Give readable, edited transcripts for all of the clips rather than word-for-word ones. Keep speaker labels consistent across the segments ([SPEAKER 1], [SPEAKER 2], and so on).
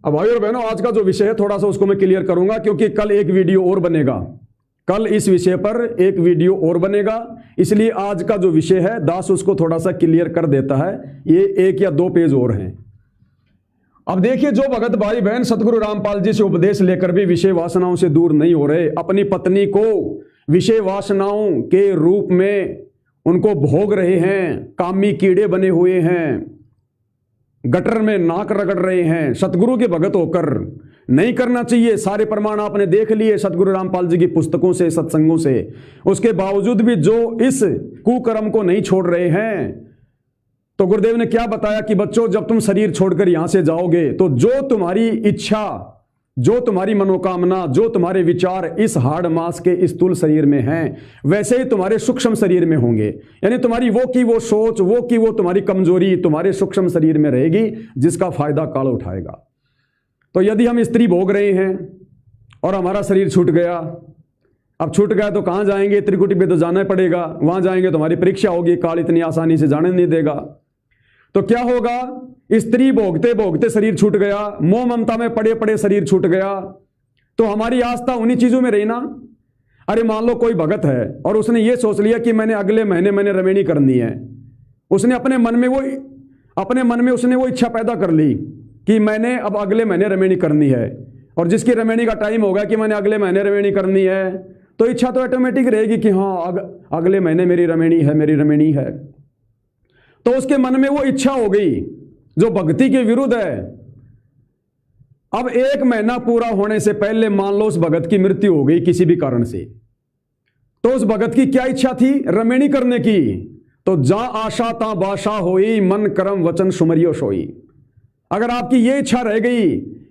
[SPEAKER 1] अब भाई और बहनों, आज का जो विषय है थोड़ा सा उसको मैं क्लियर करूंगा, क्योंकि कल एक वीडियो और बनेगा, कल इस विषय पर एक वीडियो और बनेगा, इसलिए आज का जो विषय है दास उसको थोड़ा सा क्लियर कर देता है। ये 1 या 2 पेज और हैं। अब देखिए, जो भगत भाई बहन सतगुरु रामपाल जी से उपदेश लेकर भी विषय वासनाओं से दूर नहीं हो रहे, अपनी पत्नी को विषय वासनाओं के रूप में उनको भोग रहे हैं, कामी कीड़े बने हुए हैं, गटर में नाक रगड़ रहे हैं, सतगुरु के भगत होकर नहीं करना चाहिए। सारे प्रमाण आपने देख लिए सतगुरु रामपाल जी की पुस्तकों से, सत्संगों से। उसके बावजूद भी जो इस कुकर्म को नहीं छोड़ रहे हैं, तो गुरुदेव ने क्या बताया कि बच्चों, जब तुम शरीर छोड़कर यहां से जाओगे तो जो तुम्हारी इच्छा, जो तुम्हारी मनोकामना, जो तुम्हारे विचार इस हाड़ मांस के स्थूल शरीर में हैं, वैसे ही तुम्हारे सूक्ष्म शरीर में होंगे। यानी तुम्हारी वो की वो सोच, वो की वो तुम्हारी कमजोरी तुम्हारे सूक्ष्म शरीर में रहेगी, जिसका फायदा काल उठाएगा। तो यदि हम स्त्री भोग रहे हैं और हमारा शरीर छूट गया, अब छूट गया तो कहां जाएंगे? त्रिकुटी पे तो जाना पड़ेगा। वहां जाएंगे तो हमारी परीक्षा होगी, काल इतनी आसानी से जाने नहीं देगा। तो क्या होगा? स्त्री भोगते भोगते शरीर छूट गया, मोह ममता में पड़े पड़े शरीर छूट गया, तो हमारी आस्था उन्हीं चीजों में रही ना। अरे मान लो कोई भगत है और उसने ये सोच लिया कि मैंने अगले महीने मैंने रमेणी करनी है। उसने अपने मन में उसने वो इच्छा पैदा कर ली कि मैंने अब अगले महीने रमेणी करनी है, और जिसकी रमेणी का टाइम होगा कि मैंने अगले महीने रमेणी करनी है, तो इच्छा तो ऑटोमेटिक रहेगी कि हाँ अगले महीने मेरी रमेणी है। तो उसके मन में वो इच्छा हो गई जो भक्ति के विरुद्ध है। अब 1 महीना पूरा होने से पहले मान लो उस भगत की मृत्यु हो गई किसी भी कारण से, तो उस भगत की क्या इच्छा थी? रमेणी करने की। तो जा आशा ता बाशा होई, मन कर्म वचन सुमरियो सोई। अगर आपकी ये इच्छा रह गई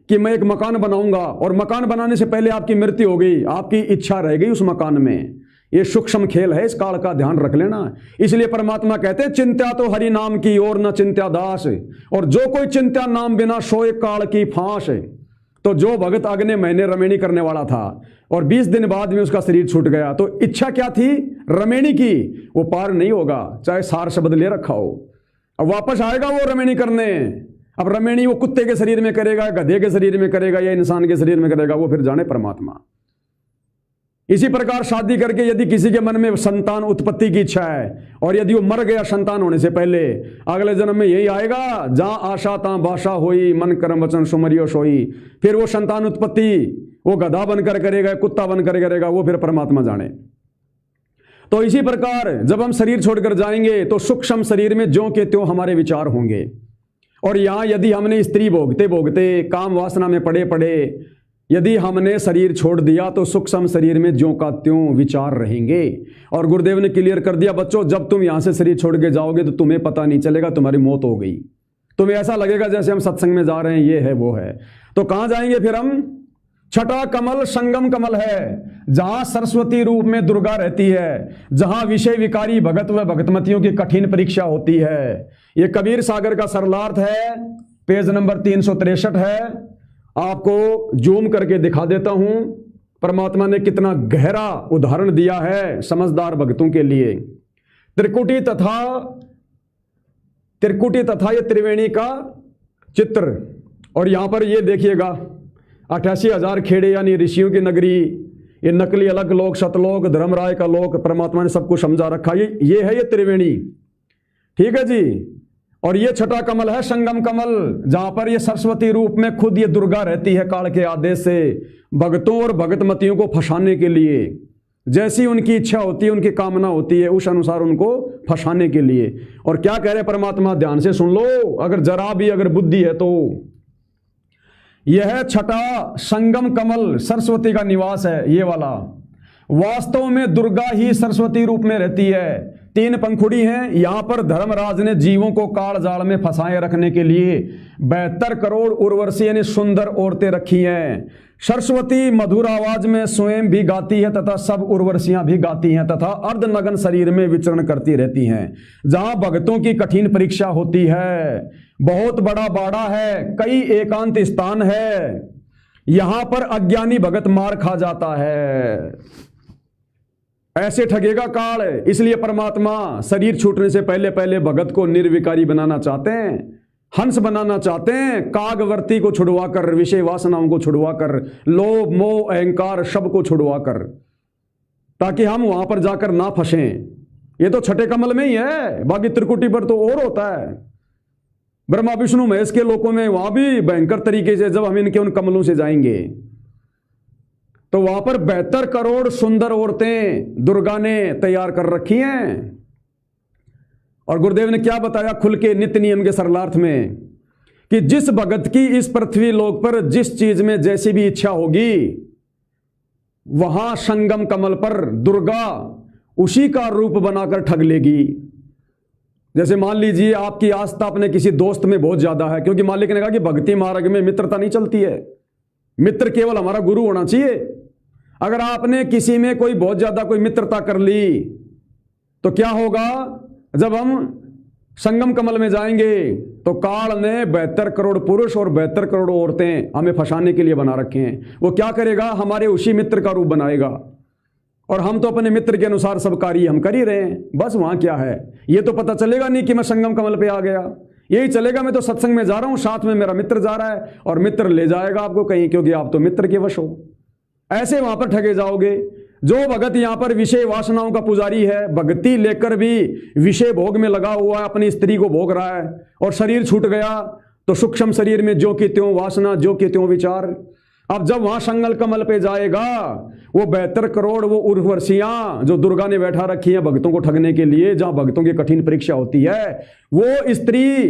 [SPEAKER 1] कि मैं एक मकान बनाऊंगा, और मकान बनाने से पहले आपकी मृत्यु हो गई, आपकी इच्छा रह गई उस मकान में, ये सूक्ष्म खेल है, इस काल का ध्यान रख लेना। इसलिए परमात्मा कहते हैं, चिंत्या तो हरि नाम की और न चिंत्या दास, और जो कोई चिंत्या नाम बिना सोए काल की फांस। तो जो भगत अगले महीने रमेणी करने वाला था और 20 दिन बाद में उसका शरीर छूट गया, तो इच्छा क्या थी? रमेणी की। वो पार नहीं होगा, चाहे सार शब्द ले रखा हो। अब वापस आएगा वो रमेणी करने। अब रमेणी वो कुत्ते के शरीर में करेगा, गधे के शरीर में करेगा, या इंसान के शरीर में करेगा, वो फिर जाने परमात्मा। इसी प्रकार शादी करके यदि किसी के मन में संतान उत्पत्ति की इच्छा है, और यदि वो मर गया संतान होने से पहले, अगले जन्म में यही आएगा, जहां आशा ता भाषा होई, मन कर्म वचन सुमरियो सोई। फिर वो संतान उत्पत्ति वो गधा बनकर करेगा, कुत्ता बनकर करेगा, वो फिर परमात्मा जाने। तो इसी प्रकार जब हम शरीर छोड़कर जाएंगे तो सूक्ष्म शरीर में ज्यों के त्यों हमारे विचार होंगे। और यहां यदि हमने स्त्री भोगते भोगते काम वासना में पड़े पड़े यदि हमने शरीर छोड़ दिया, तो सूक्ष्म शरीर में ज्यों का त्यों विचार रहेंगे। और गुरुदेव ने क्लियर कर दिया, बच्चों, जब तुम यहां से शरीर छोड़ के जाओगे तो तुम्हें पता नहीं चलेगा तुम्हारी मौत हो गई। तुम्हें ऐसा लगेगा जैसे हम सत्संग में जा रहे हैं, ये है वो है। तो कहां जाएंगे फिर हम? छठा कमल संगम कमल है, जहां सरस्वती रूप में दुर्गा रहती है, जहां विषय विकारी भगत व भगतमतियों की कठिन परीक्षा होती है। यह कबीर सागर का सरलार्थ है, पेज नंबर 363 है। आपको जूम करके दिखा देता हूं, परमात्मा ने कितना गहरा उदाहरण दिया है समझदार भक्तों के लिए। त्रिकुटी तथा ये त्रिवेणी का चित्र। और यहां पर ये देखिएगा, 88,000 खेड़े यानी ऋषियों की नगरी, ये नकली अलग लोक, सतलोक, धर्मराय का लोक, परमात्मा ने सब कुछ समझा रखा। ये है ये त्रिवेणी, ठीक है जी। और ये छठा कमल है संगम कमल, जहां पर ये सरस्वती रूप में खुद ये दुर्गा रहती है काल के आदेश से, भक्तों और भगतमतियों को फंसाने के लिए। जैसी उनकी इच्छा होती है, उनकी कामना होती है, उस अनुसार उनको फंसाने के लिए। और क्या कह रहे परमात्मा, ध्यान से सुन लो, अगर जरा भी अगर बुद्धि है तो। यह छठा संगम कमल सरस्वती का निवास है, ये वाला। वास्तव में दुर्गा ही सरस्वती रूप में रहती है। 3 पंखुड़ी हैं। यहां पर धर्मराज ने जीवों को काल जाल में फंसाए रखने के लिए 72 करोड़ उर्वशी यानी सुंदर औरतें रखी हैं। सरस्वती मधुर आवाज में स्वयं भी गाती है तथा सब उर्वशियां भी गाती हैं तथा अर्धनग्न शरीर में विचरण करती रहती हैं। जहां भक्तों की कठिन परीक्षा होती है, बहुत बड़ा बाड़ा है, कई एकांत स्थान है, यहां पर अज्ञानी भगत मार खा जाता है। ऐसे ठगेगा काल। इसलिए परमात्मा शरीर छूटने से पहले पहले भगत को निर्विकारी बनाना चाहते हैं। हंस बनाना चाहते हैं, कागवर्ती को छुड़वा कर, विषय वासनाओं को छुड़वा कर, लोभ मोह अहंकार सब को छुड़वा कर, ताकि हम वहां पर जाकर ना फंसें। ये तो छठे कमल में ही है, बाकी त्रिकुटी पर तो और होता है। ब्रह्मा विष्णु महेश के लोकों में वहां भी भयंकर तरीके से जब हम इनके उन कमलों से जाएंगे तो वहां पर 72 करोड़ सुंदर औरतें दुर्गा ने तैयार कर रखी हैं। और गुरुदेव ने क्या बताया खुल के नित्य नियम के सरलार्थ में, कि जिस भगत की इस पृथ्वी लोक पर जिस चीज में जैसी भी इच्छा होगी, वहां संगम कमल पर दुर्गा उसी का रूप बनाकर ठग लेगी। जैसे मान लीजिए आपकी आस्था अपने किसी दोस्त में बहुत ज्यादा है, क्योंकि मालिक ने कहा कि भक्ति मार्ग में मित्रता नहीं चलती है, मित्र केवल हमारा गुरु होना चाहिए। अगर आपने किसी में कोई बहुत ज्यादा कोई मित्रता कर ली तो क्या होगा, जब हम संगम कमल में जाएंगे तो काल ने 72 करोड़ पुरुष और 72 करोड़ औरतें हमें फंसाने के लिए बना रखे हैं। वो क्या करेगा, हमारे उसी मित्र का रूप बनाएगा, और हम तो अपने मित्र के अनुसार सब कार्य हम कर ही रहे हैं। बस वहां क्या है, ये तो पता चलेगा नहीं कि मैं संगम कमल पे आ गया, यही चलेगा मैं तो सत्संग में जा रहा हूं, साथ में मेरा मित्र जा रहा है, और मित्र ले जाएगा आपको कहीं, क्योंकि आप तो मित्र के वश हो। ऐसे वहां पर ठगे जाओगे। जो भगत यहां पर विषय वासनाओं का पुजारी है, भक्ति लेकर भी विषय भोग में लगा हुआ है, अपनी स्त्री को भोग रहा है, और शरीर छूट गया तो सूक्ष्म शरीर में जो कि त्यों वासना, जो कि त्यों विचार। अब जब वहां संगल कमल पे जाएगा, वो 72 करोड़ वो उर्वशियां जो दुर्गा ने बैठा रखी है भक्तों को ठगने के लिए, जहां भक्तों की कठिन परीक्षा होती है, वो स्त्री,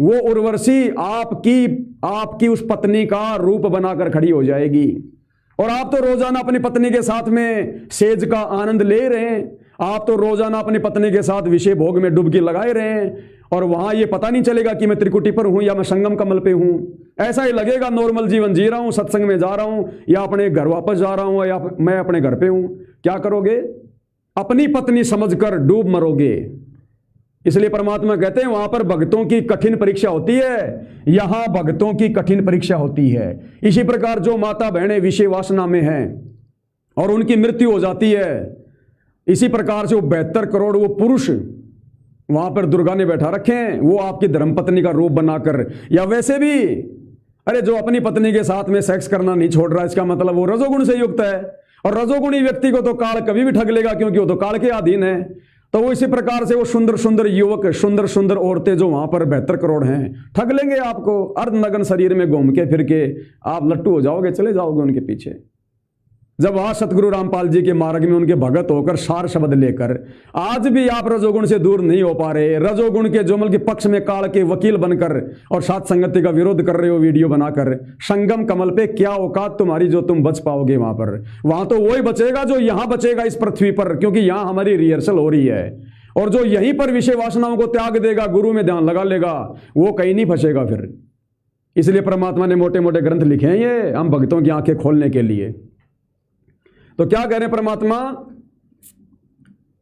[SPEAKER 1] वो उर्वशी आपकी उस पत्नी का रूप बनाकर खड़ी हो जाएगी। और आप तो रोजाना अपनी पत्नी के साथ में सेज का आनंद ले रहे हैं, आप तो रोजाना अपनी पत्नी के साथ विषय भोग में डुबकी लगाए रहे हैं, और वहां ये पता नहीं चलेगा कि मैं त्रिकुटी पर हूं या मैं संगम कमल पे हूं। ऐसा ही लगेगा नॉर्मल जीवन जी रहा हूं, सत्संग में जा रहा हूं, या अपने घर वापस जा रहा हूं, या मैं अपने घर पे हूं। क्या करोगे, अपनी पत्नी समझकर डूब मरोगे। इसलिए परमात्मा कहते हैं वहां पर भक्तों की कठिन परीक्षा होती है, यहां भक्तों की कठिन परीक्षा होती है। इसी प्रकार जो माता बहनें विषय वासना में हैं और उनकी मृत्यु हो जाती है, इसी प्रकार से वो 72 करोड़ वो पुरुष वहां पर दुर्गा ने बैठा रखे हैं, वो आपकी धर्मपत्नी का रूप बनाकर, या वैसे भी अरे जो अपनी पत्नी के साथ में सेक्स करना नहीं छोड़ रहा, इसका मतलब वो रजोगुण से युक्त है, और रजोगुणी व्यक्ति को तो काल कभी भी ठग लेगा, क्योंकि वो तो काल के अधीन है। तो वो इसी प्रकार से वो सुंदर सुंदर युवक, सुंदर सुंदर औरतें जो वहां पर 72 करोड़ हैं, ठग लेंगे आपको। अर्धनग्न शरीर में घूम के फिर के आप लट्टू हो जाओगे, चले जाओगे उनके पीछे। जब वहां सतगुरु रामपाल जी के मार्ग में उनके भगत होकर सार शब्द लेकर आज भी आप रजोगुण से दूर नहीं हो पा रहे, रजोगुण के जोमल के पक्ष में काल के वकील बनकर और साथ संगति का विरोध कर रहे हो वीडियो बनाकर, संगम कमल पे क्या औकात तुम्हारी जो तुम बच पाओगे वहां पर। वहां तो वही बचेगा जो यहां बचेगा इस पृथ्वी पर, क्योंकि यहां हमारी रिहर्सल हो रही है। और जो यहीं पर विषय वासनाओं को त्याग देगा, गुरु में ध्यान लगा लेगा, वो कहीं नहीं फंसेगा फिर। इसलिए परमात्मा ने मोटे मोटे ग्रंथ लिखे हैं ये हम भक्तों की आंखें खोलने के लिए। तो क्या कह रहे हैं परमात्मा,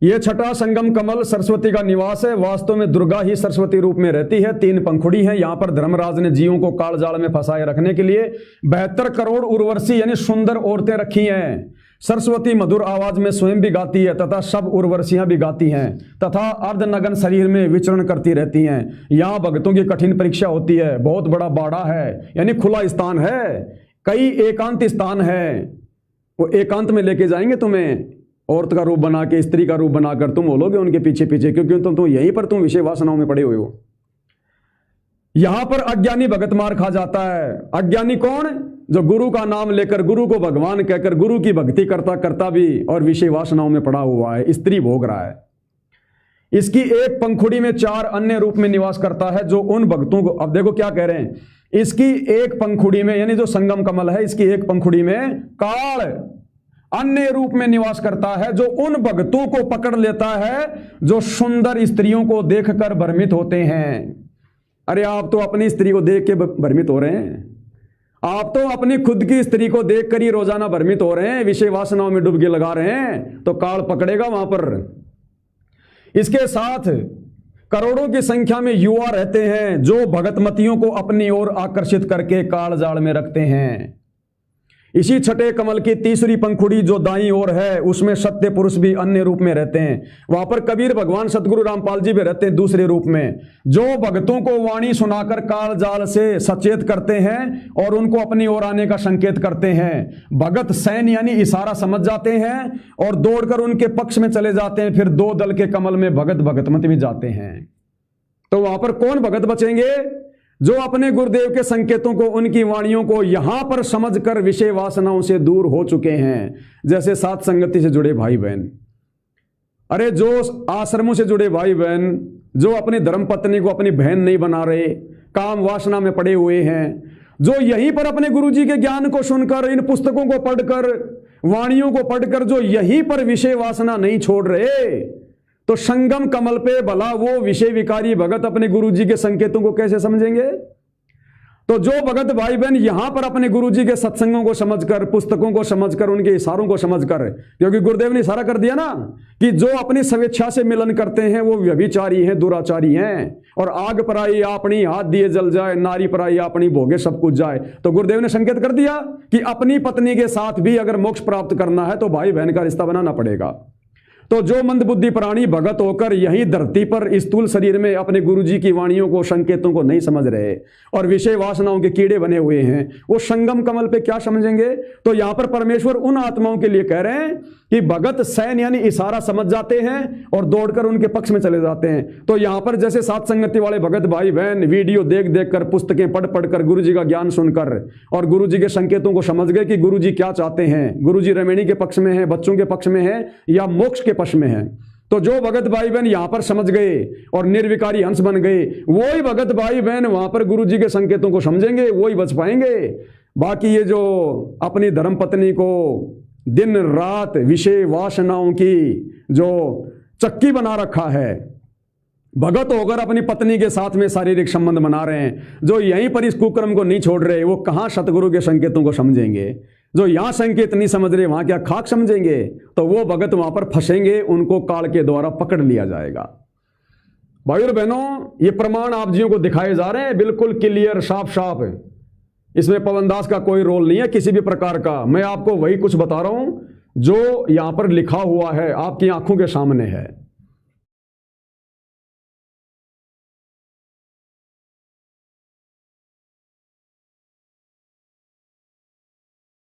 [SPEAKER 1] ये छठा संगम कमल सरस्वती का निवास है। वास्तव में दुर्गा ही सरस्वती रूप में रहती है, 3 पंखुड़ी हैं। यहां पर धर्मराज ने जीवों को काल जाल में फंसाए रखने के लिए 72 करोड़ उर्वशी यानी सुंदर औरतें रखी हैं। सरस्वती मधुर आवाज में स्वयं भी गाती है तथा सब उर्वशियां भी गाती हैं तथा अर्धनग्न शरीर में विचरण करती रहती हैं। यहां भक्तों की कठिन परीक्षा होती है। बहुत बड़ा बाड़ा है, यानी खुला स्थान है, कई एकांत स्थान है। वो एकांत में लेके जाएंगे तुम्हें, औरत का रूप बना के, स्त्री का रूप बनाकर तुम बोलोगे उनके पीछे पीछे, क्योंकि तुम यहीं पर तुम विषय वासनाओं में पड़े हुए हो। यहां पर अज्ञानी भगत मार खा जाता है। अज्ञानी कौन? जो गुरु का नाम लेकर, गुरु को भगवान कहकर गुरु की भक्ति करता करता भी और विषय वासनाओं में पड़ा हुआ है, स्त्री भोग रहा है। इसकी एक पंखुड़ी में 4 अन्य रूप में निवास करता है, जो उन भक्तों को, अब देखो क्या कह रहे हैं, इसकी एक पंखुड़ी में यानी जो संगम कमल है, इसकी एक पंखुड़ी में काल अन्य रूप में निवास करता है, जो उन भक्तों को पकड़ लेता है जो सुंदर स्त्रियों को देखकर भ्रमित होते हैं। अरे आप तो अपनी स्त्री को देख के भ्रमित हो रहे हैं, आप तो अपनी खुद की स्त्री को देखकर ही रोजाना भ्रमित हो रहे हैं, विषय वासनाओं में डुबकी लगा रहे हैं, तो काल पकड़ेगा वहां पर। इसके साथ करोड़ों की संख्या में युवा रहते हैं जो भगतमतियों को अपनी ओर आकर्षित करके काल जाल में रखते हैं। इसी छठे कमल की तीसरी पंखुड़ी जो दाईं ओर है उसमें सत्य पुरुष भी अन्य रूप में रहते हैं। वहां पर कबीर भगवान सतगुरु रामपाल जी भी रहते हैं दूसरे रूप में, जो भक्तों को वाणी सुनाकर काल जाल से सचेत करते हैं और उनको अपनी ओर आने का संकेत करते हैं। भगत सैन यानी इशारा समझ जाते हैं और दौड़कर उनके पक्ष में चले जाते हैं। फिर दो दल के कमल में भगत भगतमत भी जाते हैं। तो वहां पर कौन भगत बचेंगे? जो अपने गुरुदेव के संकेतों को, उनकी वाणियों को यहां पर समझकर विषय वासनाओं से दूर हो चुके हैं। जैसे सात संगति से जुड़े भाई बहन, अरे जो आश्रमों से जुड़े भाई बहन, जो अपनी धर्मपत्नी को अपनी बहन नहीं बना रहे, काम वासना में पड़े हुए हैं, जो यहीं पर अपने गुरुजी के ज्ञान को सुनकर, इन पुस्तकों को पढ़कर, वाणियों को पढ़कर जो यहीं पर विषय वासना नहीं छोड़ रहे, तो संगम कमल पे भला वो विषय विकारी भगत अपने गुरुजी के संकेतों को कैसे समझेंगे? तो जो भगत भाई बहन यहां पर अपने गुरुजी के सत्संगों को समझकर, पुस्तकों को समझकर, उनके इशारों को समझकर, क्योंकि गुरुदेव ने इशारा कर दिया ना कि जो अपनी स्वेच्छा से मिलन करते हैं वो व्यभिचारी हैं, दुराचारी हैं, और आग पराई अपनी हाथ दिए जल जाए, नारी पराई अपनी भोगे सब कुछ जाए। तो गुरुदेव ने संकेत कर दिया कि अपनी पत्नी के साथ भी अगर मोक्ष प्राप्त करना है तो भाई बहन का रिश्ता बनाना पड़ेगा। तो जो मंदबुद्धि प्राणी भगत होकर यही धरती पर स्थूल शरीर में अपने गुरुजी की वाणियों को, संकेतों को नहीं समझ रहे और विषय वासनाओं के कीड़े बने हुए हैं, वो संगम कमल पे क्या समझेंगे? तो यहां पर परमेश्वर उन आत्माओं के लिए कह रहे हैं कि भगत सैन यानी इशारा समझ जाते हैं और दौड़कर उनके पक्ष में चले जाते हैं। तो यहां पर जैसे सात संगति वाले भगत भाई बहन वीडियो देख देख कर, पुस्तकें पढ़ पढ़ कर, गुरुजी का ज्ञान सुनकर और गुरुजी के संकेतों को समझ गए कि गुरुजी क्या चाहते हैं, गुरुजी रमणी के पक्ष में है, बच्चों के पक्ष में है या मोक्ष के पक्ष में है। तो जो भगत भाई बहन यहां पर समझ गए और निर्विकारी हंस बन गए, वही भगत भाई बहन वहां पर गुरुजी के संकेतों को समझेंगे, वही बच पाएंगे। बाकी ये जो अपनी धर्मपत्नी को दिन रात विषय वासनाओं की जो चक्की बना रखा है, भगत होकर अपनी पत्नी के साथ में शारीरिक संबंध बना रहे हैं, जो यहीं पर इस कुक्रम को नहीं छोड़ रहे, वो कहां सतगुरु के संकेतों को समझेंगे? जो यहां संकेत नहीं समझ रहे वहां क्या खाक समझेंगे? तो वो भगत वहां पर फंसेंगे, उनको काल के द्वारा पकड़ लिया जाएगा। भाई और बहनों, ये प्रमाण आप जियों को दिखाए जा रहे हैं, बिल्कुल क्लियर, साफ साफ है। इसमें पवनदास का कोई रोल नहीं है किसी भी प्रकार का। मैं आपको वही कुछ बता रहा हूं जो यहां पर लिखा हुआ है, आपकी आंखों के सामने है।